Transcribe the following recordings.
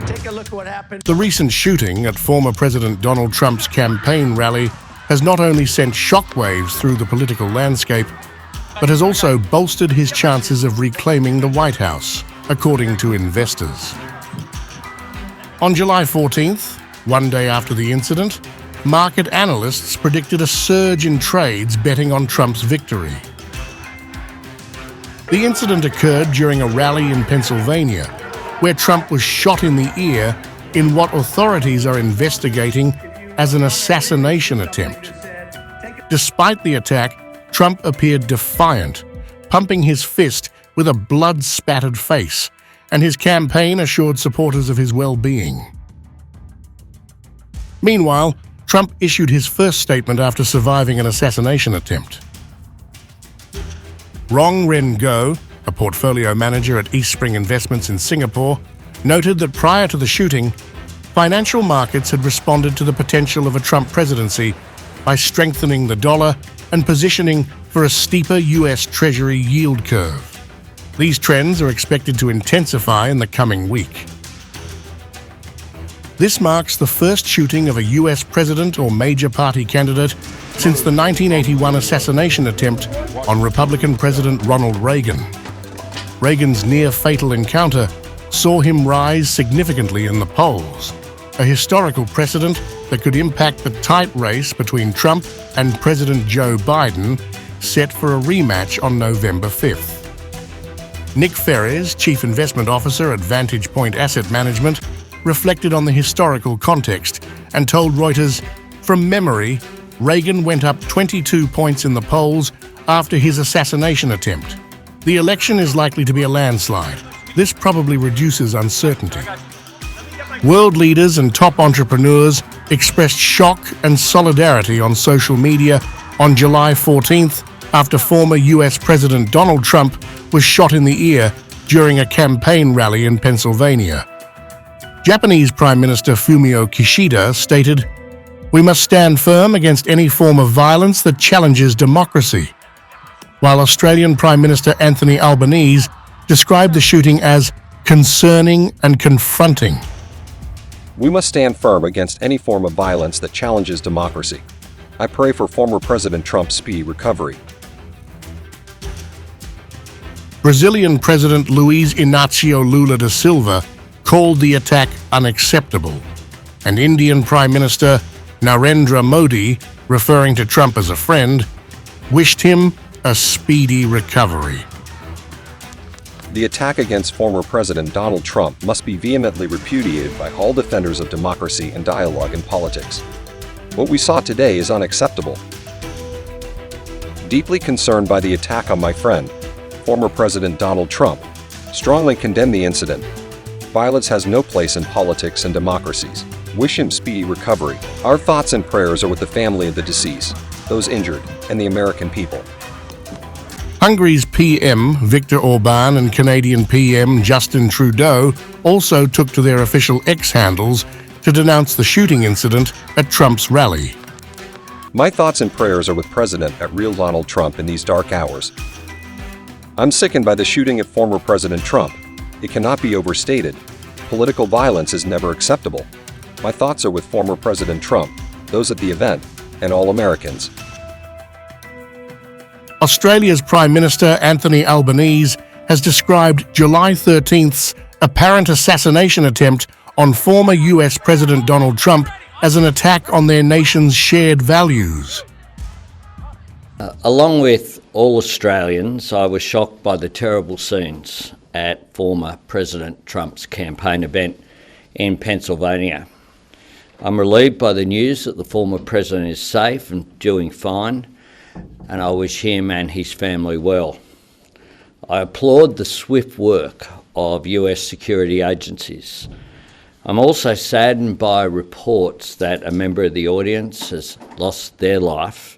Take a look at what happened. The recent shooting at former President Donald Trump's campaign rally has not only sent shockwaves through the political landscape, but has also bolstered his chances of reclaiming the White House, according to investors. On July 14th, one day after the incident, market analysts predicted a surge in trades betting on Trump's victory. The incident occurred during a rally in Pennsylvania, where Trump was shot in the ear in what authorities are investigating as an assassination attempt. Despite the attack, Trump appeared defiant, pumping his fist with a blood-spattered face, and his campaign assured supporters of his well-being. Meanwhile, Trump issued his first statement after surviving an assassination attempt. Rong Ren Go, a portfolio manager at East Spring Investments in Singapore, noted that prior to the shooting, financial markets had responded to the potential of a Trump presidency by strengthening the dollar and positioning for a steeper U.S. Treasury yield curve. These trends are expected to intensify in the coming week. This marks the first shooting of a U.S. president or major party candidate since the 1981 assassination attempt on Republican President Ronald Reagan. Reagan's near-fatal encounter saw him rise significantly in the polls, a historical precedent that could impact the tight race between Trump and President Joe Biden, set for a rematch on November 5th. Nick Ferris, Chief Investment Officer at Vantage Point Asset Management, reflected on the historical context and told Reuters, "From memory, Reagan went up 22 points in the polls after his assassination attempt. The election is likely to be a landslide. This probably reduces uncertainty." World leaders and top entrepreneurs expressed shock and solidarity on social media on July 14th after former U.S. President Donald Trump was shot in the ear during a campaign rally in Pennsylvania. Japanese Prime Minister Fumio Kishida stated, "We must stand firm against any form of violence that challenges democracy," while Australian Prime Minister Anthony Albanese described the shooting as concerning and confronting. "We must stand firm against any form of violence that challenges democracy. I pray for former President Trump's speedy recovery." Brazilian President Luiz Inácio Lula da Silva called the attack unacceptable, and Indian Prime Minister Narendra Modi, referring to Trump as a friend, wished him a speedy recovery. The attack against former President Donald Trump must be vehemently repudiated by all defenders of democracy and dialogue in politics. What we saw today is unacceptable. Deeply concerned by the attack on my friend, former President Donald Trump, strongly condemn the incident. Violence has no place in politics and democracies. Wish him speedy recovery. Our thoughts and prayers are with the family of the deceased, those injured, and the American people. Hungary's PM, Viktor Orban, and Canadian PM Justin Trudeau also took to their official X handles to denounce the shooting incident at Trump's rally. My thoughts and prayers are with President at real Donald Trump in these dark hours. I'm sickened by the shooting at former President Trump. It cannot be overstated. Political violence is never acceptable. My thoughts are with former President Trump, those at the event, and all Americans. Australia's Prime Minister Anthony Albanese has described July 13th's apparent assassination attempt on former US President Donald Trump as an attack on their nation's shared values. Along with all Australians, I was shocked by the terrible scenes at former President Trump's campaign event in Pennsylvania. I'm relieved by the news that the former president is safe and doing fine, and I wish him and his family well. I applaud the swift work of US security agencies. I'm also saddened by reports that a member of the audience has lost their life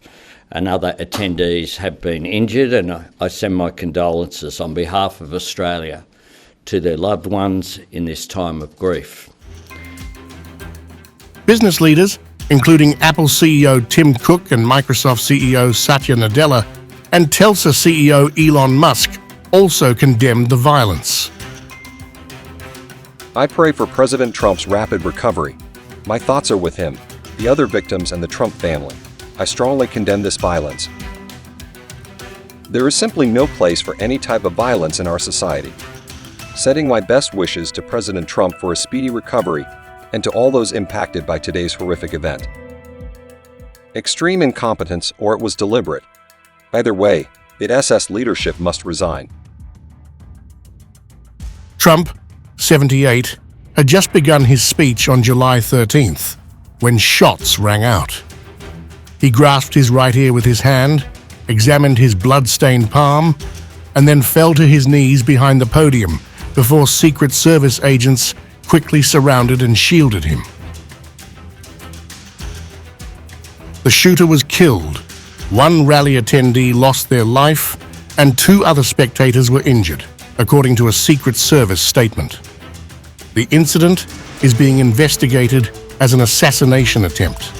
and other attendees have been injured, and I send my condolences on behalf of Australia to their loved ones in this time of grief. Business leaders, including Apple CEO Tim Cook and Microsoft CEO Satya Nadella and Telsa CEO Elon Musk, also condemned the violence. I pray for President Trump's rapid recovery. My thoughts are with him, the other victims, and the Trump family. I strongly condemn this violence. There is simply no place for any type of violence in our society. Sending my best wishes to President Trump for a speedy recovery and to all those impacted by today's horrific event. Extreme incompetence, or it was deliberate. Either way, the SS leadership must resign. Trump, 78, had just begun his speech on July 13th, when shots rang out. He grasped his right ear with his hand, examined his blood-stained palm, and then fell to his knees behind the podium before Secret Service agents quickly surrounded and shielded him. The shooter was killed, one rally attendee lost their life, and 2 other spectators were injured, according to a Secret Service statement. The incident is being investigated as an assassination attempt.